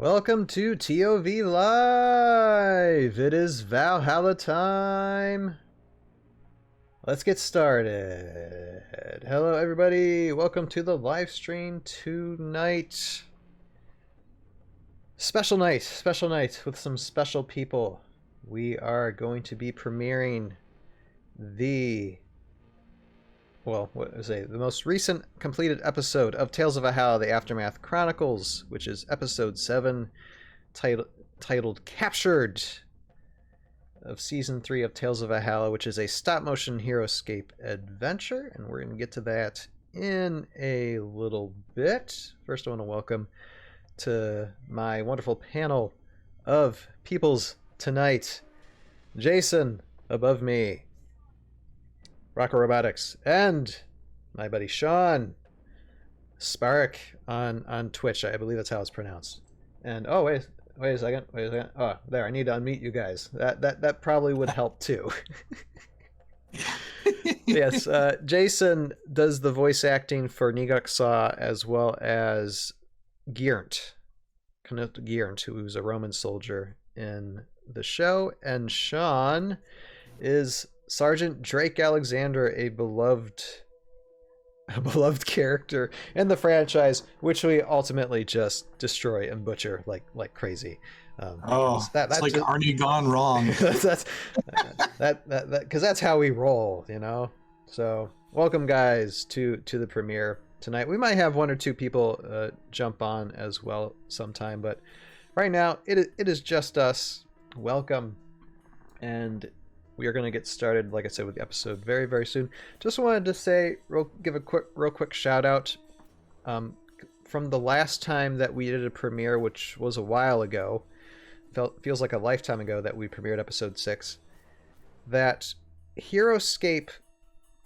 Welcome to TOV Live! It is Valhalla time! Let's get started. Hello everybody, welcome to the live stream tonight. Special night with some special people. We are going to be premiering the most recent completed episode of Tales of Valhalla, The Aftermath Chronicles, which is episode 7, titled Captured, of season 3 of Tales of Valhalla, which is a stop-motion HeroScape adventure, and we're going to get to that in a little bit. First, I want to welcome to my wonderful panel of peoples tonight, Jason above me, Rocco Robotics, and my buddy Sean Spark on Twitch. I believe that's how it's pronounced. And oh wait a second. Oh, there, I need to unmute you guys. That probably would help too. Yes, Jason does the voice acting for Nigok Saw as well as Gearnt, Knut Gearnt, who's a Roman soldier in the show, and Sean is Sergeant Drake Alexander, a beloved character in the franchise, which we ultimately just destroy and butcher like crazy. That's like just, Arnie gone wrong. Because that's how we roll, you know. So welcome guys to the premiere tonight. We might have one or two people jump on as well sometime, but right now it is just us. Welcome, and we are going to get started, like I said, with the episode very, very soon. Just wanted to say, give a real quick shout out from the last time that we did a premiere, which was a while ago. Feels like a lifetime ago that we premiered episode 6. That HeroScape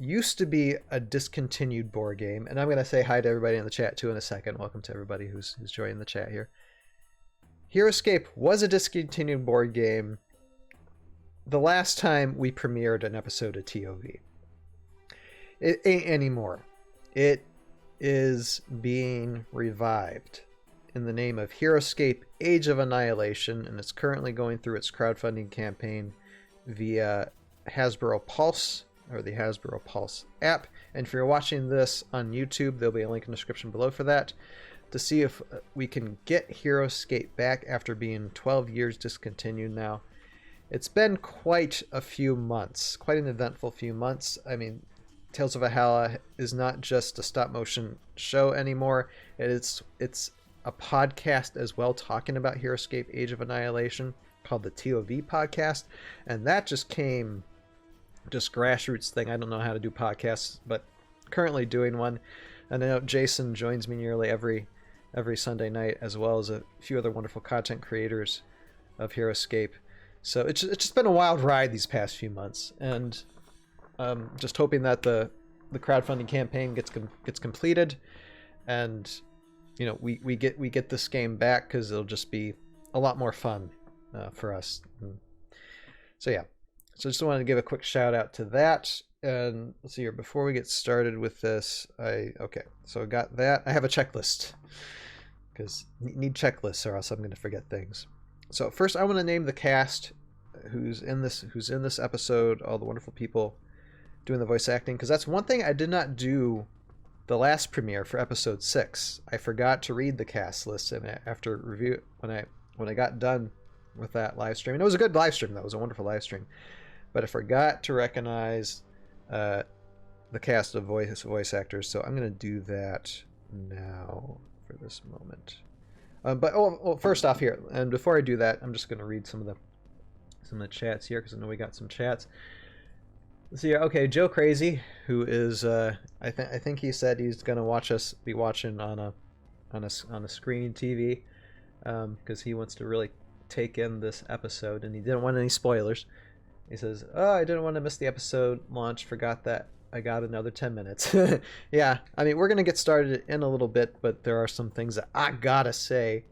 used to be a discontinued board game, and I'm going to say hi to everybody in the chat too in a second. Welcome to everybody who's joining the chat here. HeroScape was a discontinued board game the last time we premiered an episode of TOV. It ain't anymore. It is being revived in the name of HeroScape Age of Annihilation, and it's currently going through its crowdfunding campaign via Hasbro Pulse, or the Hasbro Pulse app. And if you're watching this on YouTube, there'll be a link in the description below for that, to see if we can get HeroScape back after being 12 years discontinued now. It's been quite a few months, quite an eventful few months. I mean, Tales of Valhalla is not just a stop-motion show anymore. It's a podcast as well, talking about HeroScape Age of Annihilation, called the TOV Podcast, and that just came, just grassroots thing. I don't know how to do podcasts, but currently doing one. And I know Jason joins me nearly every Sunday night, as well as a few other wonderful content creators of HeroScape. So it's just been a wild ride these past few months, and just hoping that the crowdfunding campaign gets completed, and you know we get this game back, because it'll just be a lot more fun for us. So yeah, so just wanted to give a quick shout out to that. And let's see here, before we get started with this, so I got that. I have a checklist, because need checklists or else I'm going to forget things. So first, I want to name the cast who's in this episode, all the wonderful people doing the voice acting, because that's one thing I did not do the last premiere for episode 6. I forgot to read the cast list, and after review, when I got done with that live stream, and it was a good live stream, that was a wonderful live stream, but I forgot to recognize the cast of voice actors. So I'm going to do that now for this moment. But first off here, and before I do that, I'm just going to read some of the chats here, because I know we got some chats. Let's see here. Okay, Joe Crazy, who is I think he said he's going to be watching on a screen TV, because he wants to really take in this episode, and he didn't want any spoilers. He says, "Oh, I didn't want to miss the episode launch. Forgot that I got another 10 minutes." Yeah, I mean, we're going to get started in a little bit, but there are some things that I gotta say.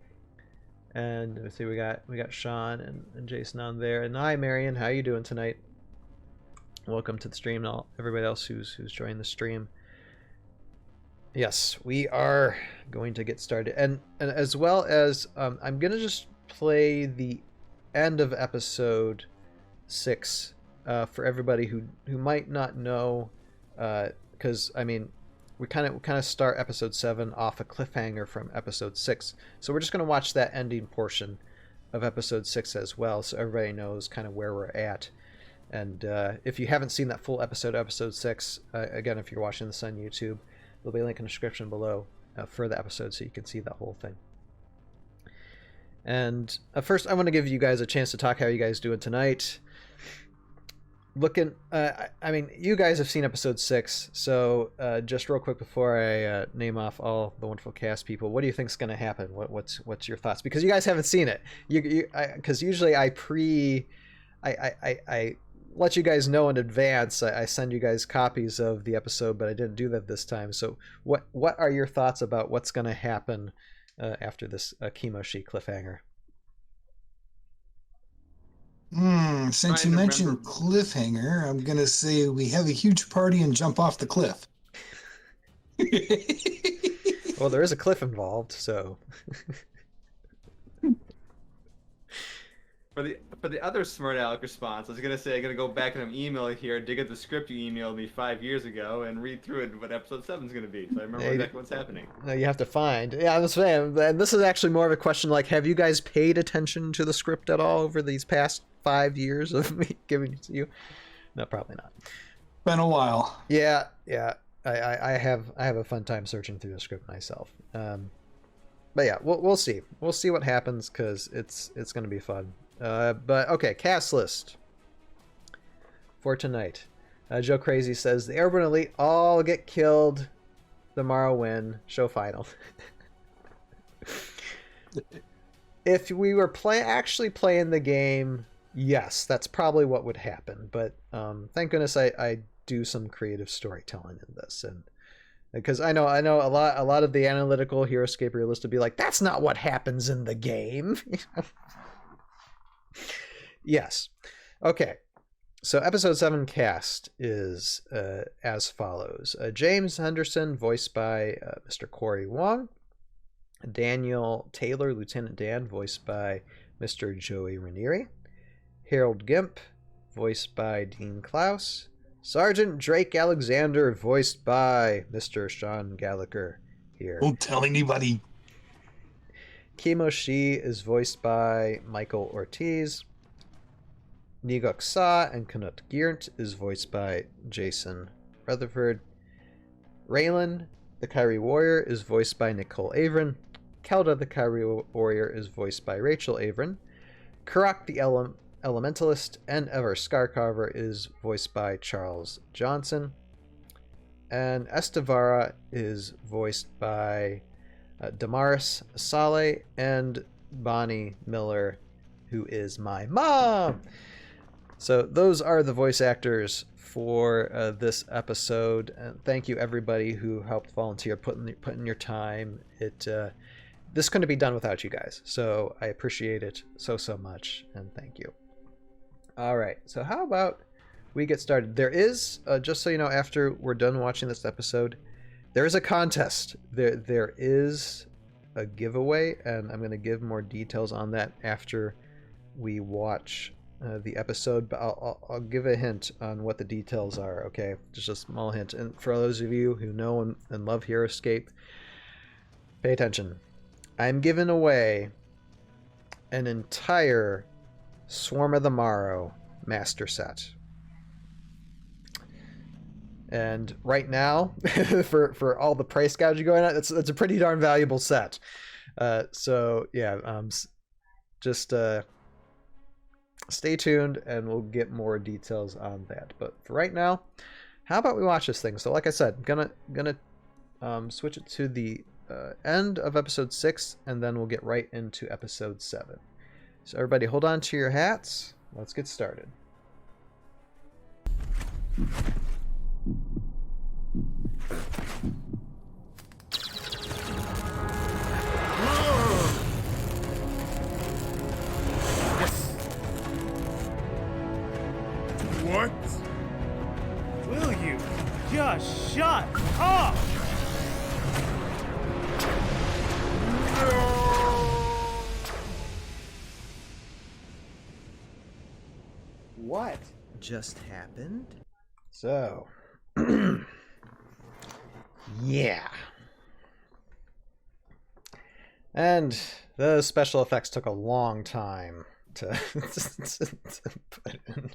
And let's see, we got Sean and Jason on there. And hi, Marion, how you doing tonight? Welcome to the stream, and everybody else who's joined the stream. Yes, we are going to get started, and as well as I'm gonna just play the end of episode 6 for everybody who might not know, because I mean, we kind of start episode 7 off a cliffhanger from episode 6, so we're just gonna watch that ending portion of episode 6 as well, so everybody knows kind of where we're at. And if you haven't seen that full episode 6, again, if you're watching this on YouTube, there'll be a link in the description below for the episode so you can see that whole thing. And first, I want to give you guys a chance to talk. How are you guys doing tonight? Looking, I mean, you guys have seen episode 6, so just real quick before I name off all the wonderful cast people, what do you think's going to happen? What's your thoughts? Because you guys haven't seen it. Because usually I let you guys know in advance. I send you guys copies of the episode, but I didn't do that this time. So what are your thoughts about what's going to happen after this Kimoshi cliffhanger? Since you mentioned cliffhanger, I'm going to say we have a huge party and jump off the cliff. Well, there is a cliff involved, so... For the other smart aleck response, I was gonna say I'm gonna go back in an email here, dig at the script you emailed me 5 years ago, and read through it what episode 7 is gonna be. So I remember exactly what's happening. No, you have to find. Yeah, I was saying, and this is actually more of a question like, have you guys paid attention to the script at all over these past 5 years of me giving it to you? No, probably not. Been a while. Yeah. I have a fun time searching through the script myself. But yeah, we'll see. We'll see what happens because it's gonna be fun. But okay, cast list for tonight. Joe Crazy says the Airborne Elite all get killed. The Morrow win. Show final. If we were actually playing the game, yes, that's probably what would happen. But thank goodness I do some creative storytelling in this, and because I know a lot of the analytical Heroescape realists would be like, that's not what happens in the game. Yes. Okay. So episode 7 cast is as follows. James Henderson, voiced by Mr. Corey Wong. Daniel Taylor, Lieutenant Dan, voiced by Mr. Joey Ranieri. Harold Gimp, voiced by Dean Klaus. Sergeant Drake Alexander, voiced by Mr. Sean Gallagher here. Don't tell anybody. Kimoshi is voiced by Michael Ortiz. Nigok Sa and Knut Geert is voiced by Jason Rutherford. Raylan, the Kyrie Warrior, is voiced by Nicole Avron. Kelda, the Kyrie Warrior, is voiced by Rachel Avron. Karak, the Elementalist, and Ever Scarcarver is voiced by Charles Johnson. And Estevara is voiced by Damaris Saleh and Bonnie Miller, who is my mom. So those are the voice actors for this episode. And thank you everybody who helped volunteer, put in your time. This couldn't be done without you guys, so I appreciate it so much, and thank you. All right, so how about we get started? There is, just so you know, after we're done watching this episode, there is a contest. There is a giveaway, and I'm going to give more details on that after we watch the episode, but I'll give a hint on what the details are, okay? Just a small hint. And for those of you who know and love Heroescape, pay attention. I'm giving away an entire Swarm of the Morrow master set. And right now, for all the price gouging going on, it's a pretty darn valuable set. So yeah, just stay tuned and we'll get more details on that. But for right now, how about we watch this thing? So like I said, I'm gonna switch it to the end of episode 6, and then we'll get right into episode 7. So everybody hold on to your hats. Let's get started. What? Will you just shut up? What just happened? So, yeah. And the special effects took a long time to put in.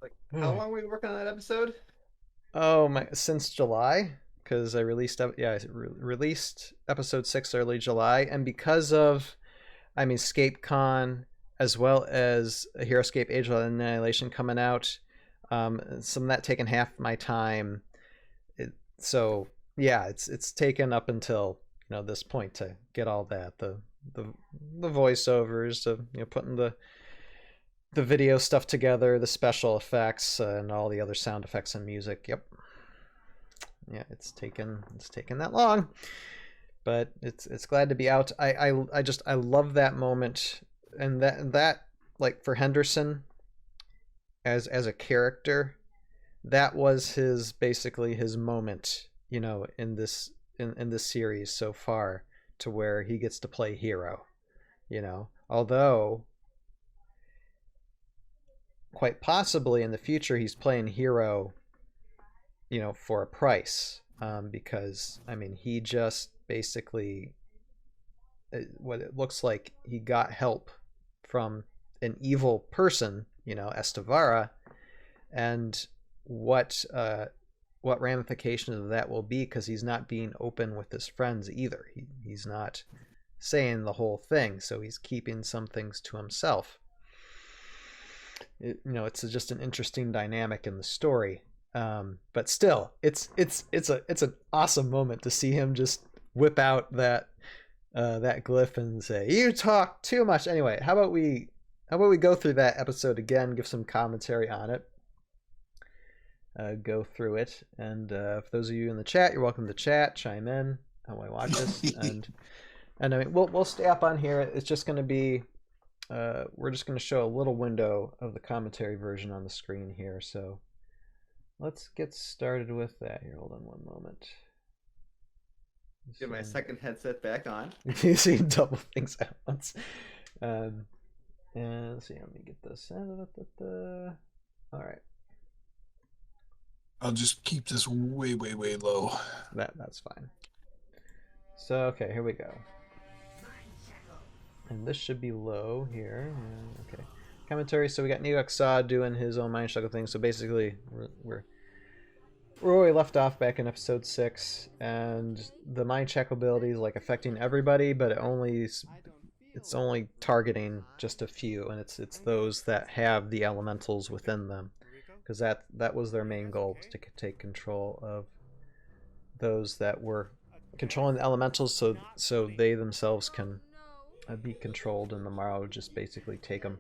Like, how long were we working on that episode? Oh my! Since July, because I released released episode 6 early July, and because of ScapeCon as well as HeroScape: Age of Annihilation coming out, some of that taking half my time. So yeah, it's taken up until this point to get all that the voiceovers, to putting the video stuff together, the special effects, and all the other sound effects and music. Yep. Yeah, it's taken that long, but it's glad to be out. I love that moment, and that like for Henderson as a character, that was basically his moment, in this series so far, to where he gets to play hero, although quite possibly in the future he's playing hero, for a price, because he just basically, what it looks like, he got help from an evil person, Estevara, and what ramifications of that will be, because he's not being open with his friends either. He's not saying the whole thing, so he's keeping some things to himself. It's just an interesting dynamic in the story, but still, it's an awesome moment to see him just whip out that glyph and say, "You talk too much." Anyway, how about we go through that episode again, give some commentary on it, go through it, and for those of you in the chat, you're welcome to chat, chime in how I watch this, and we'll stay up on here. It's just going to be we're just going to show a little window of the commentary version on the screen here, so let's get started with that. Here, hold on one moment. Get my second headset back on. You see double things at once. And let's see, let me get this. All right. I'll just keep this way low. That's fine. So, okay, here we go. And this should be low here. Okay. Commentary. So we got Neo Saw doing his own mind struggle thing. So basically, we're where we left off back in episode 6, and the mind check ability is like affecting everybody, but it's only targeting just a few, and it's those that have the elementals within them, because that was their main goal, was to take control of those that were controlling the elementals, so they themselves can be controlled, and the Morrow would just basically take them.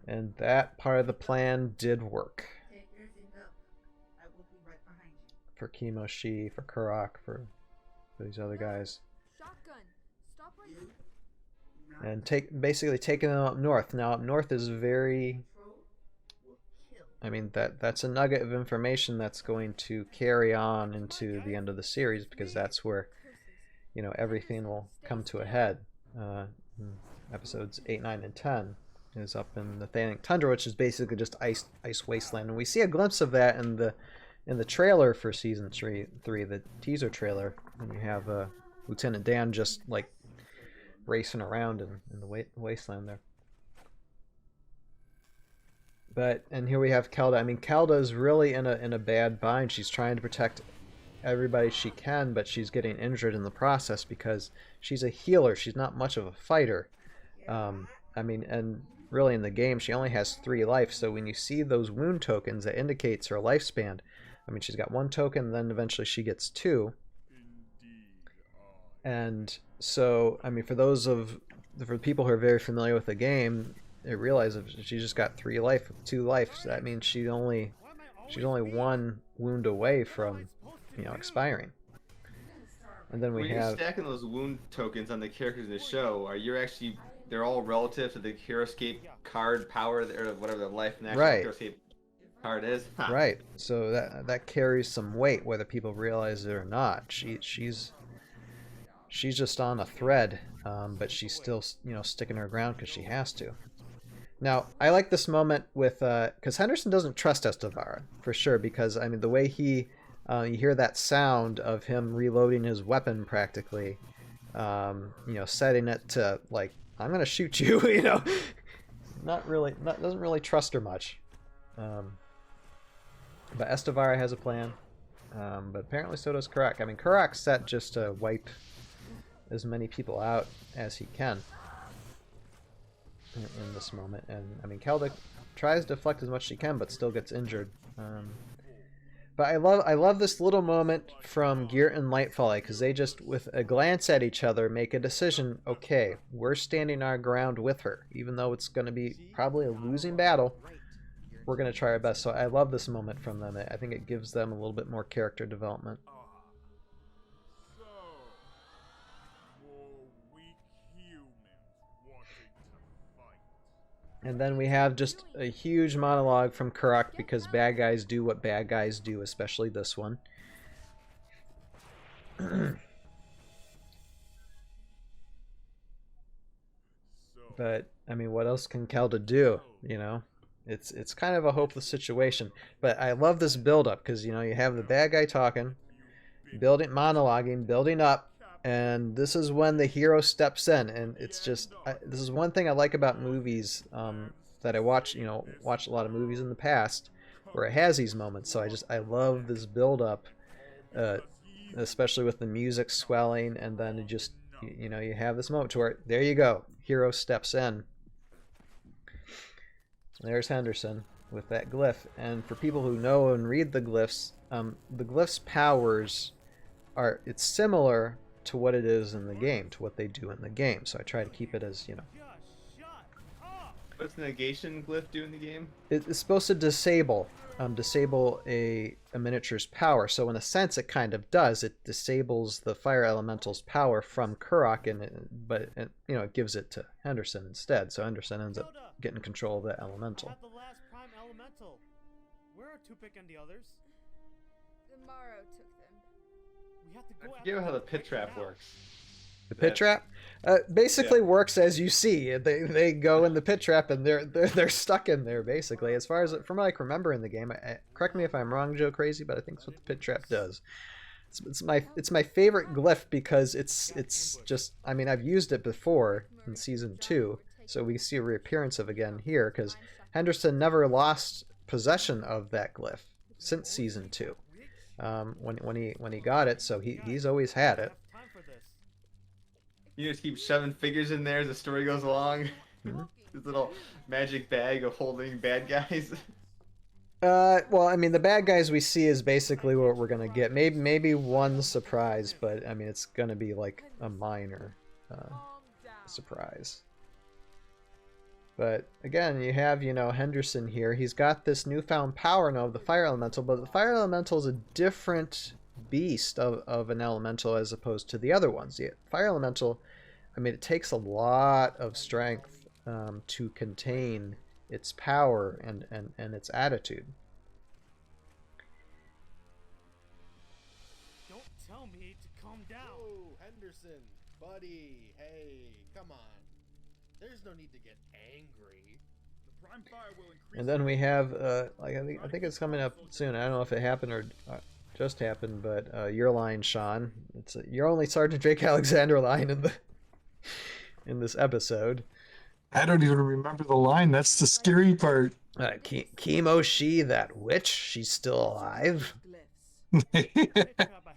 And that part of the plan did work. For Kimoshi, for Kurok, for these other guys. And basically taking them up north. Now up north is very... that's a nugget of information that's going to carry on into the end of the series, because that's where, everything will come to a head. Episodes 8, 9, and 10 is up in the Thanic Tundra, which is basically just ice wasteland, and we see a glimpse of that in the trailer for season 3, the teaser trailer, and you have Lieutenant Dan just like racing around in the wasteland there. And here we have Kelda. Kelda is really in a bad bind. She's trying to protect everybody she can, but she's getting injured in the process because she's a healer. She's not much of a fighter. And really in the game she only has 3 life, so when you see those wound tokens, that indicates her lifespan. She's got 1 token, then eventually she gets 2. And so, for people who are very familiar with the game, they realize if she just got 3 life with 2 life, that means she's only 1 wound away from, expiring. And then when you're stacking those wound tokens on the characters in the show, they're all relative to the HeroScape card power, or whatever the life and actual HeroScape card is. Right. So that carries some weight, whether people realize it or not. She's just on a thread, but she's still sticking her ground because she has to. Now, I like this moment with because Henderson doesn't trust Estevara for sure, because I mean the way he you hear that sound of him reloading his weapon practically, you know, setting it to like I'm gonna shoot you, you know, doesn't really trust her much. But Estevara has a plan, but apparently so does Karak. I mean, Karak's set just to wipe as many people out as he can in this moment, and I mean Kelda tries to deflect as much as she can but still gets injured. But I love this little moment from Geert and Lightfall, because they just with a glance at each other make a decision. Okay, we're standing our ground with her, even though it's going to be probably a losing battle. We're going to try our best. So I love this moment from them. I think it gives them a little bit more character development. And then we have just a huge monologue from Karak, because bad guys do what bad guys do, especially this one. But I mean, what else can Kelda do? You know, it's kind of a hopeless situation. But I love this build up, because you know you have the bad guy talking, monologuing, building up. And this is when the hero steps in, and it's just this is one thing I like about movies that I watch. You know, watched a lot of movies in the past where it has these moments. So I love this build up, especially with the music swelling, and then it just you know you have this moment to where there you go, hero steps in. There's Henderson with that glyph, and for people who know and read the glyphs powers it's similar to what it is in the game, to what they do in the game. So I try to keep it as, you know. What's the negation glyph do in the game? It's supposed to disable a miniature's power. So in a sense, it kind of does. It disables the fire elemental's power from Karak, but you know, it gives it to Henderson instead. So Henderson ends up getting control of that elemental. The last prime elemental. Where are Tupik and the others? The Morrow took them. We have to go. I forget how the pit trap works. The pit trap basically works as you see. They go in the pit trap and they're stuck in there basically. As far as from what I can remember in the game, correct me if I'm wrong, Joe Crazy, but I think that's what the pit trap does. It's my favorite glyph, because it's just, I mean, I've used it before in season 2, so we see a reappearance of it again here, because Henderson never lost possession of that glyph since season 2. When he got it, so he's always had it. You just keep shoving figures in there as the story goes along. Mm-hmm. This little magic bag of holding bad guys. Well, I mean, the bad guys we see is basically what we're gonna get. Maybe one surprise, but I mean, it's gonna be like a minor surprise. But again, you have, you know, Henderson here. He's got this newfound power now of the fire elemental, but the fire elemental is a different beast of an elemental as opposed to the other ones. The fire elemental, I mean, it takes a lot of strength to contain its power and its attitude. Don't tell me to calm down. Oh, Henderson, buddy, hey, come on. There's no need to get angry. The prime fire will increase. And then we have, like I think it's coming up soon. I don't know if it happened or just happened, but your line, Sean. It's your only Sergeant Drake Alexander line in this episode. I don't even remember the line. That's the scary part. Chemo, she, that witch, she's still alive.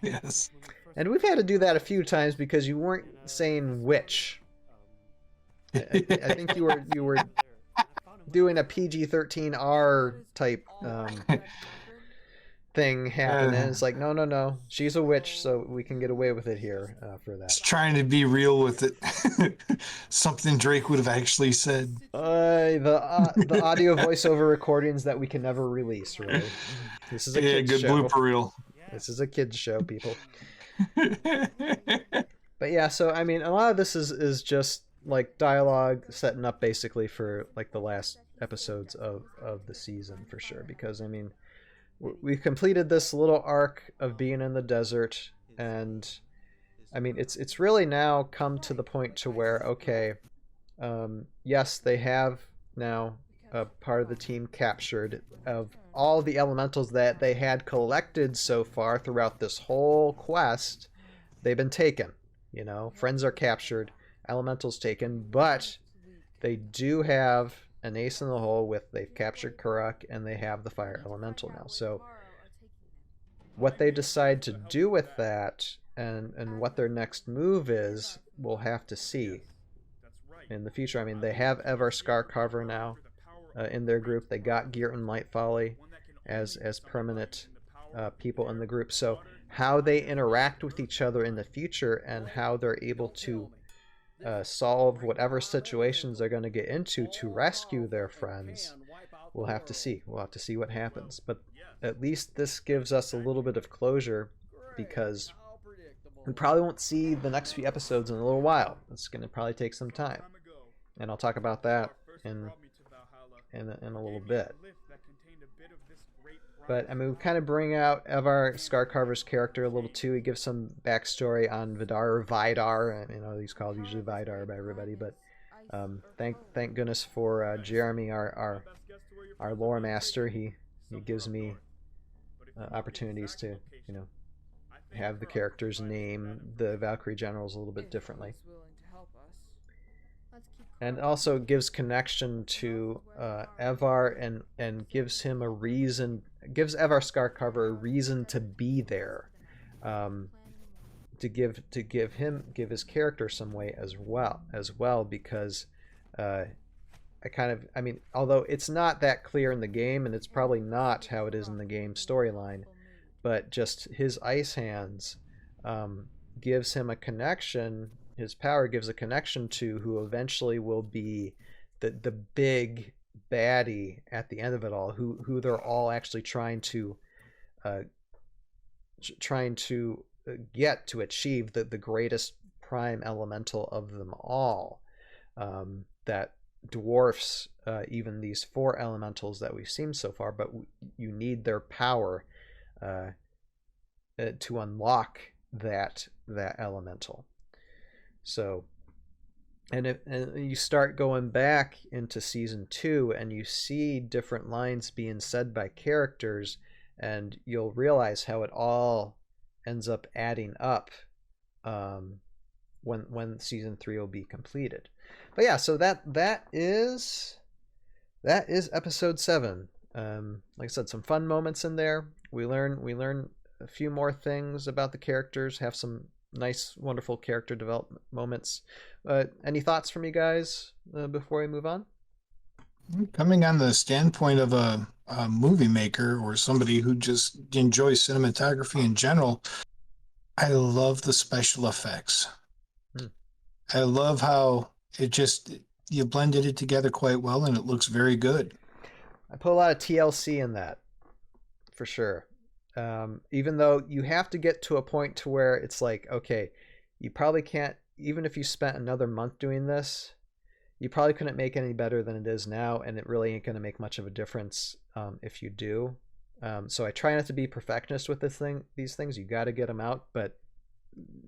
Yes. And we've had to do that a few times because you weren't saying witch. I think you were doing a PG-13R type thing happening. It's like, no, she's a witch, so we can get away with it here for that. Just trying to be real with it. Something Drake would have actually said. The audio voiceover recordings that we can never release, really. This is a kid's good show. blooper reel. This is a kid's show, people. But yeah, so I mean, a lot of this is just like dialogue setting up basically for like the last episodes of the season for sure, because I mean, we've completed this little arc of being in the desert, and I mean, it's really now come to the point to where, okay, yes, they have now part of the team captured. Of all the elementals that they had collected so far throughout this whole quest, they've been taken. You know, friends are captured, elementals taken, but they do have an ace in the hole with they've captured Kurak and they have the fire elemental now. So what they decide to do with that and what their next move is, we'll have to see in the future. I mean, they have Evar Scarcarver now in their group. They got Geert and Light Folly as permanent people in the group. So how they interact with each other in the future and how they're able to solve whatever situations they're going to get into to rescue their friends, we'll have to see. We'll have to see what happens. But at least this gives us a little bit of closure, because we probably won't see the next few episodes in a little while. It's going to probably take some time, and I'll talk about that in a little bit. But I mean, we kind of bring out Evar Scarcarver's character a little too. He gives some backstory on Vidar, or Vidar. You know, he's called usually Vidar by everybody. But thank goodness for Jeremy, our lore master. He gives me opportunities to, you know, have the characters name the Valkyrie generals a little bit differently. And also gives connection to Evar and gives him a reason, gives Evar Scarcarver a reason to be there, to give his character some weight as well, because I mean, although it's not that clear in the game, and it's probably not how it is in the game storyline, but just his ice hands gives him a connection. His power gives a connection to who eventually will be the big baddie at the end of it all, who they're all actually trying to get to achieve the greatest prime elemental of them all, that dwarfs even these 4 elementals that we've seen so far. But you need their power to unlock that elemental. So, and you start going back into season 2, and you see different lines being said by characters, and you'll realize how it all ends up adding up when season 3 will be completed. But yeah, so that is episode 7. Like I said, some fun moments in there. We learn a few more things about the characters, have some nice, wonderful character development moments. Any thoughts from you guys before we move on? Coming on the standpoint of a movie maker or somebody who just enjoys cinematography in general, I love the special effects. I love how you blended it together quite well, and it looks very good. I put a lot of TLC in that, for sure. Even though you have to get to a point to where it's like, okay, you probably can't, even if you spent another month doing this, you probably couldn't make any better than it is now, and it really ain't going to make much of a difference if you do. So I try not to be perfectionist with these things. You got to get them out, but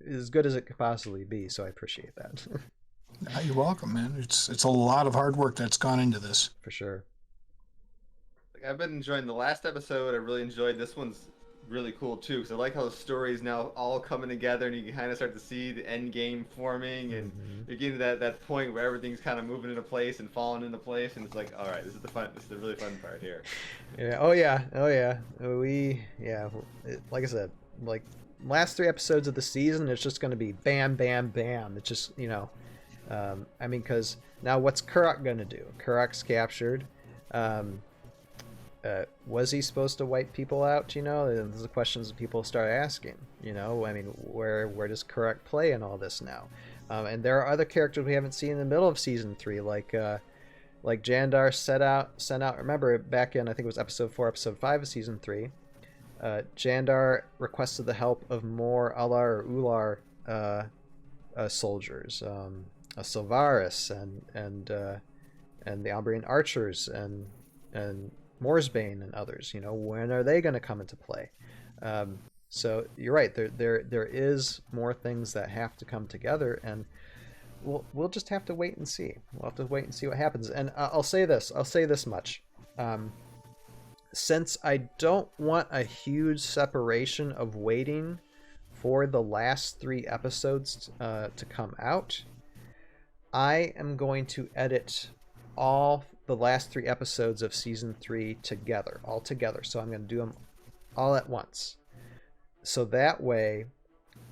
as good as it could possibly be. So I appreciate that. You're welcome, man. It's a lot of hard work that's gone into this. For sure. I've been enjoying the last episode. I really enjoyed this one's really cool too, because I like how the story is now all coming together, and you can kind of start to see the end game forming, and you're getting to that point where everything's kind of moving into place and falling into place, and it's like, all right, this is the really fun part here. Yeah. Oh yeah. Like I said, like last 3 episodes of the season, it's just going to be bam, bam, bam. It's just, you know, I mean, because now what's Kurak going to do? Kurak's captured. Was he supposed to wipe people out? You know, those are the questions that people start asking. You know, I mean, where does Kurak play in all this now? And there are other characters we haven't seen in the middle of season 3, like Jandar sent out. Remember back in, I think it was episode 4, episode 5 of season 3. Jandar requested the help of more Alar or Ular soldiers, Sylvaris and the Umbrian archers and Morsbane and others. You know, when are they going to come into play? So you're right. There is more things that have to come together, and we'll just have to wait and see. We'll have to wait and see what happens. And I'll say this much. Since I don't want a huge separation of waiting for the last 3 episodes to come out, I am going to edit all the last 3 episodes of season 3 all together. So I'm going to do them all at once. So that way,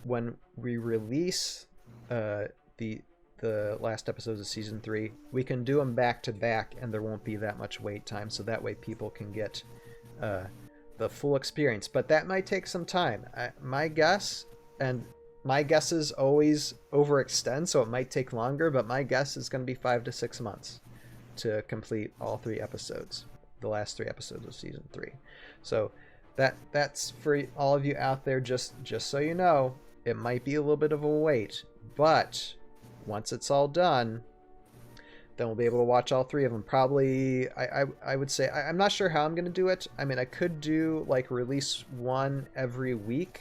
when we release the last episodes of season 3, we can do them back to back, and there won't be that much wait time. So that way, people can get the full experience. But that might take some time. My guesses always overextend, so it might take longer. But my guess is going to be 5 to 6 months to complete all 3 episodes, the last 3 episodes of season 3. So that's for all of you out there. Just so you know, it might be a little bit of a wait, but once it's all done, then we'll be able to watch all 3 of them. Probably, I would say, I'm not sure how I'm going to do it. I mean, I could do like release one every week,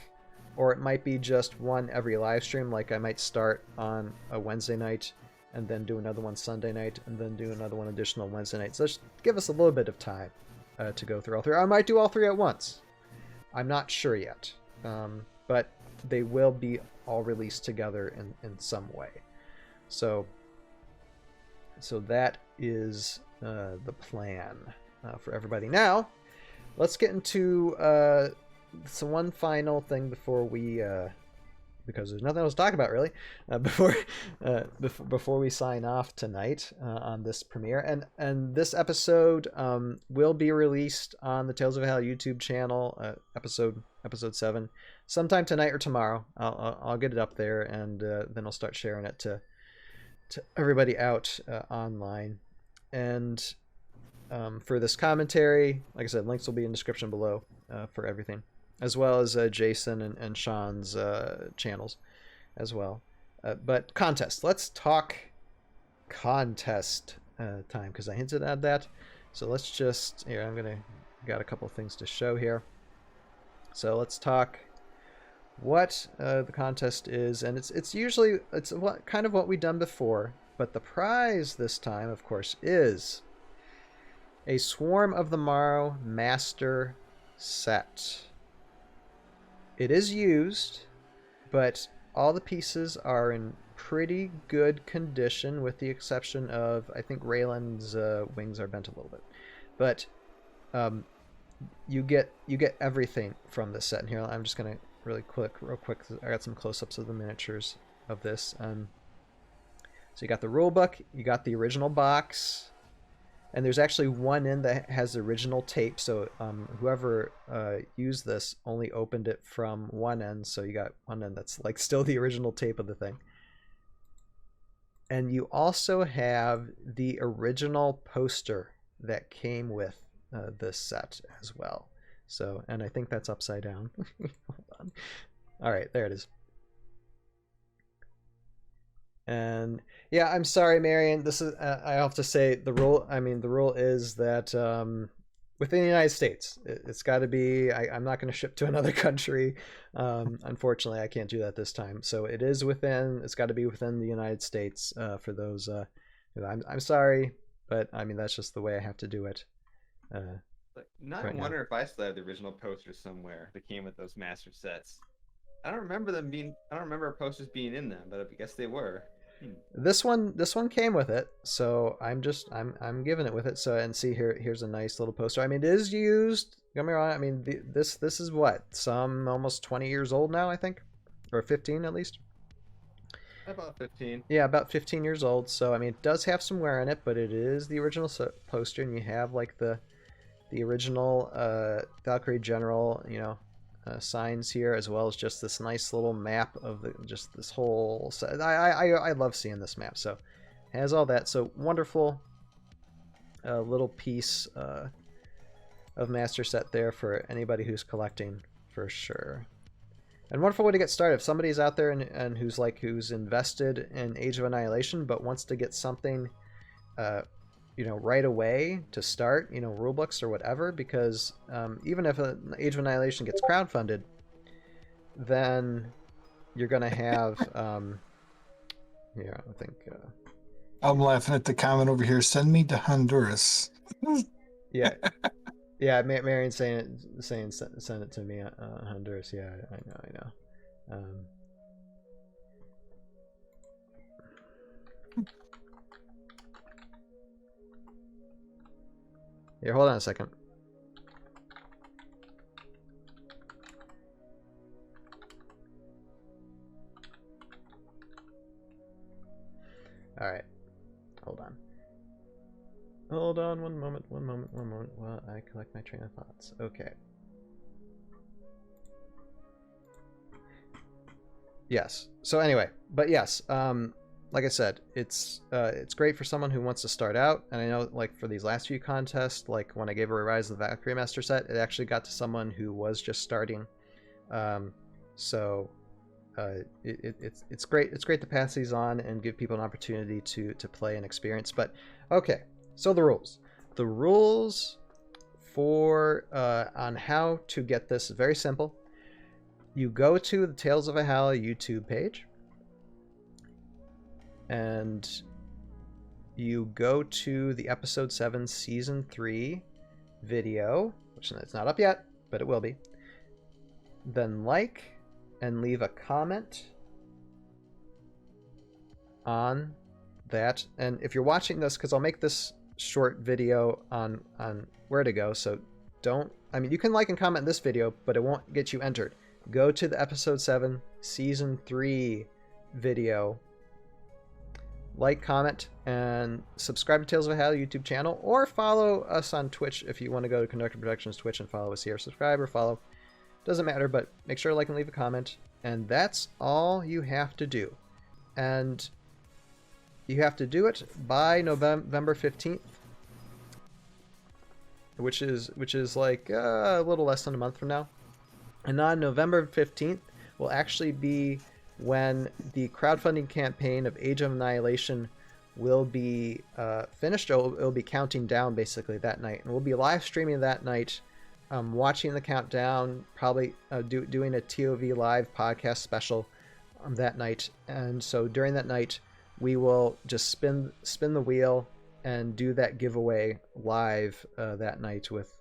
or it might be just one every live stream. Like I might start on a Wednesday night and then do another one Sunday night and then do another one additional Wednesday night. So just give us a little bit of time to go through all 3. I might do all 3 at once. I'm not sure yet, but they will be all released together in some way. So that is the plan for everybody. Now, let's get into one final thing before we, because there's nothing else to talk about really, before we sign off tonight on this premiere. And this episode will be released on the Tales of Valhalla YouTube channel, episode 7, sometime tonight or tomorrow. I'll get it up there, and then I'll start sharing it to everybody out online. And for this commentary, like I said, links will be in the description below for everything, as well as Jason and Sean's channels as well. But contest, let's talk contest time, because I hinted at that. So let's just, here, got a couple of things to show here. So let's talk what the contest is, and it's usually kind of what we've done before, but the prize this time, of course, is a Swarm of the Morrow Master Set. It is used, but all the pieces are in pretty good condition, with the exception of, I think Raylan's wings are bent a little bit, but you get everything from this set. And here, I'm just gonna real quick, I got some close-ups of the miniatures of this. So you got the rule book, you got the original box, and there's actually one end that has the original tape. So whoever used this only opened it from one end, so you got one end that's like still the original tape of the thing. And you also have the original poster that came with this set as well. So, and I think that's upside down. Hold on. All right, there it is. And yeah, I'm sorry, Marion. This is I have to say the rule. I mean, the rule is that within the United States, it's got to be. I'm not going to ship to another country. Unfortunately, I can't do that this time. So it is within. It's got to be within the United States for those. I'm sorry, but I mean that's just the way I have to do it. Now I wonder if I still have the original posters somewhere that came with those master sets. I don't remember them being. I don't remember posters being in them, but I guess they were. This one came with it, so I'm giving it with it. So, and see here's a nice little poster. I mean, it is used. Don't get me wrong. I mean, this is what, some almost 20 years old now, I think, or 15 at least. About 15. Yeah, about 15 years old. So I mean, it does have some wear in it, but it is the original poster, and you have like the original Valkyrie General, signs here, as well as just this nice little map of just this whole set. I love seeing this map. So it has all that. So wonderful little piece of master set there for anybody who's collecting, for sure. And wonderful way to get started. If somebody's out there and who's invested in Age of Annihilation but wants to get something right away to start, rule books or whatever, because even if Age of Annihilation gets crowdfunded, then you're going to have Here, I think. I'm laughing at the comment over here. Send me to Honduras. Yeah, yeah. Marion saying send it to me. Honduras. Yeah, I know. Here, hold on a second. All right, hold on. Hold on one moment while I collect my train of thoughts. Okay. Yes. So anyway, but yes, like I said, it's great for someone who wants to start out. And I know, like, for these last few contests, like when I gave a Rise of the Valkyrie Master set, it actually got to someone who was just starting. So it's great. It's great to pass these on and give people an opportunity to play and experience. But okay, so the rules for on how to get this is very simple. You go to the Tales of Valhalla YouTube page, and you go to the episode 7 season 3 video, which it's not up yet, but it will be. Then like and leave a comment on that. And if you're watching this, because I'll make this short video on where to go, so don't, I mean, you can like and comment this video, but it won't get you entered. Go to the episode 7 season 3 video, like, comment, and subscribe to Tales of Valhalla YouTube channel, or follow us on Twitch if you want to go to Conductor Productions Twitch and follow us here. Subscribe or follow, doesn't matter, but make sure to like and leave a comment, and that's all you have to do. And you have to do it by November 15th, which is like a little less than a month from now. And on November 15th will actually be when the crowdfunding campaign of Age of Annihilation will be finished. It'll be counting down basically that night. And we'll be live streaming that night, watching the countdown, probably doing a TOV live podcast special that night. And so during that night, we will just spin the wheel and do that giveaway live that night with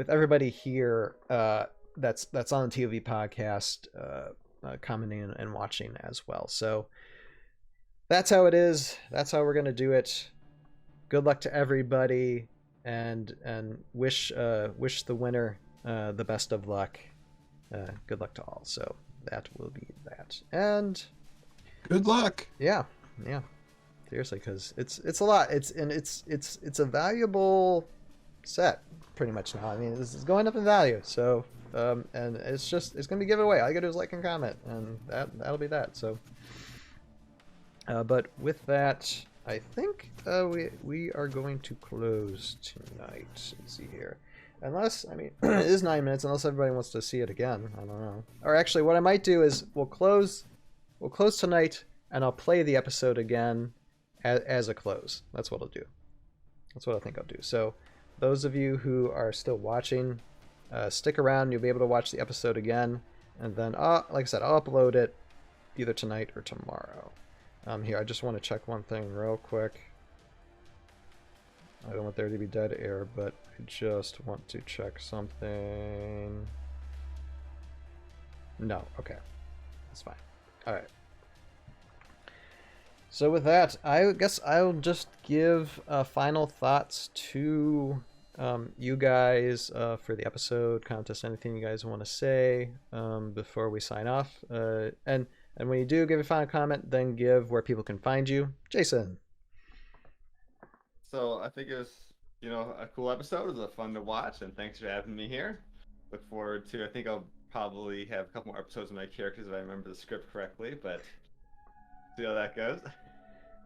everybody here that's on the TOV podcast commenting and watching as well. So that's how it is. That's how we're gonna do it. Good luck to everybody, and wish the winner the best of luck. Good luck to all. So that will be that. And good luck. Yeah. Seriously, because it's a lot. It's a valuable set pretty much now. I mean, this is going up in value. So and it's gonna be given away. All you gotta do is like and comment, and that'll be that. So but with that, I think we are going to close tonight. Let's see here. Unless, I mean, it is 9 minutes, unless everybody wants to see it again. I don't know. Or actually, what I might do is we'll close tonight, and I'll play the episode again as a close. That's what I'll do. That's what I think I'll do. So those of you who are still watching, stick around. You'll be able to watch the episode again, and then, like I said, I'll upload it either tonight or tomorrow. Here, I just want to check one thing real quick. I don't want there to be dead air, but I just want to check something. No, okay. That's fine. Alright. So with that, I guess I'll just give final thoughts to you guys for the episode, contest, anything you guys want to say before we sign off. And when you do give a final comment, then give where people can find you. Jason. So I think it was, a cool episode. It was fun to watch, and thanks for having me here. Look forward to, I think I'll probably have a couple more episodes of my characters if I remember the script correctly, but see how that goes.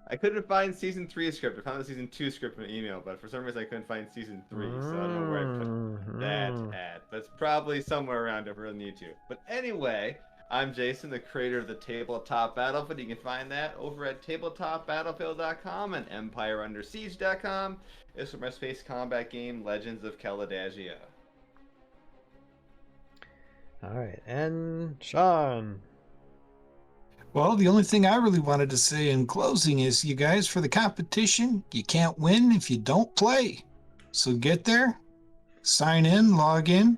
I couldn't find season 3 script. I found the season 2 script in an email, but for some reason I couldn't find season 3, so I don't know where I put that at. But it's probably somewhere around over on YouTube. But anyway, I'm Jason, the creator of the Tabletop Battlefield. You can find that over at tabletopbattlefield.com and empireundersiege.com. It's for my space combat game, Legends of Caladagia. All right, and Sean. Well, the only thing I really wanted to say in closing is, you guys, for the competition, you can't win if you don't play. So get there, sign in, log in,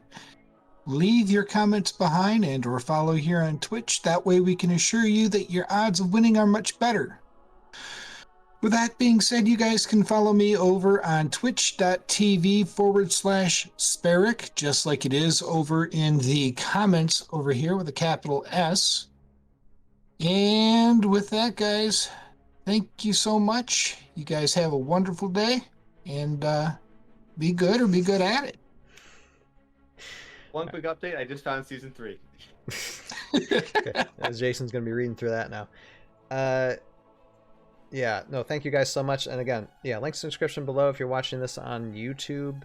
leave your comments behind, and or follow here on Twitch. That way we can assure you that your odds of winning are much better. With that being said, you guys can follow me over on twitch.tv/Sparrock, just like it is over in the comments over here with a capital S. And with that, guys, thank you so much. You guys have a wonderful day, and be good or be good at it. One quick update: I just found season 3. Okay. As Jason's going to be reading through that now. Yeah, no, thank you guys so much. And again, yeah, links in the description below if you're watching this on YouTube.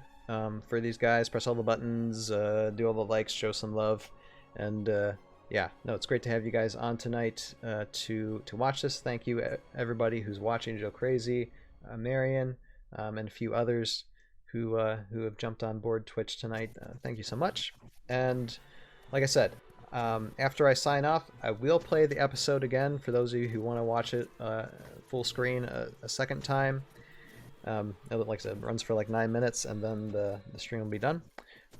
For these guys, press all the buttons, do all the likes, show some love. And yeah, no, it's great to have you guys on tonight to watch this. Thank you, everybody who's watching, Joe Crazy, Marion, and a few others who have jumped on board Twitch tonight. Thank you so much. And like I said, after I sign off, I will play the episode again for those of you who want to watch it full screen a second time. Like I said, it runs for like 9 minutes, and then the stream will be done.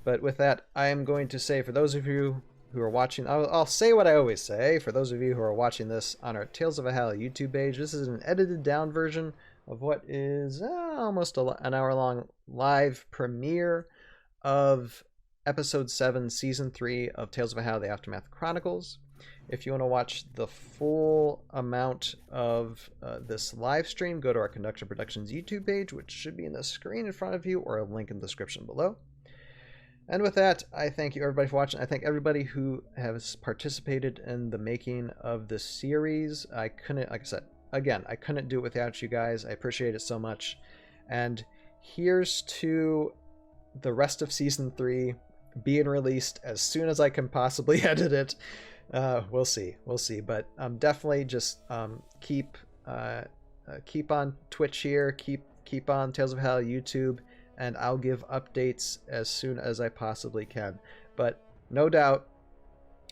But with that, I am going to say, for those of you who are watching, I'll say what I always say. For those of you who are watching this on our Tales of Valhalla YouTube page, this is an edited down version of what is almost an hour-long live premiere of Episode 7, Season 3 of Tales of Valhalla, The Aftermath Chronicles. If you want to watch the full amount of this live stream, go to our Conductor Productions YouTube page, which should be in the screen in front of you, or a link in the description below. And with that, I thank you everybody for watching. I thank everybody who has participated in the making of this series. I couldn't, like I said, again, I couldn't do it without you guys. I appreciate it so much. And here's to the rest of Season 3 being released as soon as I can possibly edit it. We'll see, but definitely just keep on Twitch here, keep on Tales of Valhalla YouTube, and I'll give updates as soon as I possibly can. But no doubt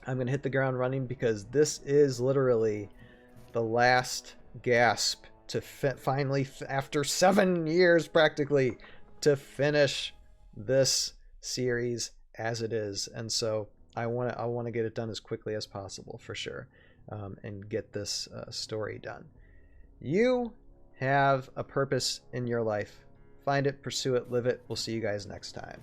I'm gonna hit the ground running, because this is literally the last gasp to finally, after 7 years practically, to finish this series as it is. And so I want to get it done as quickly as possible, for sure, and get this story done. You have a purpose in your life. Find it, pursue it, live it. We'll see you guys next time.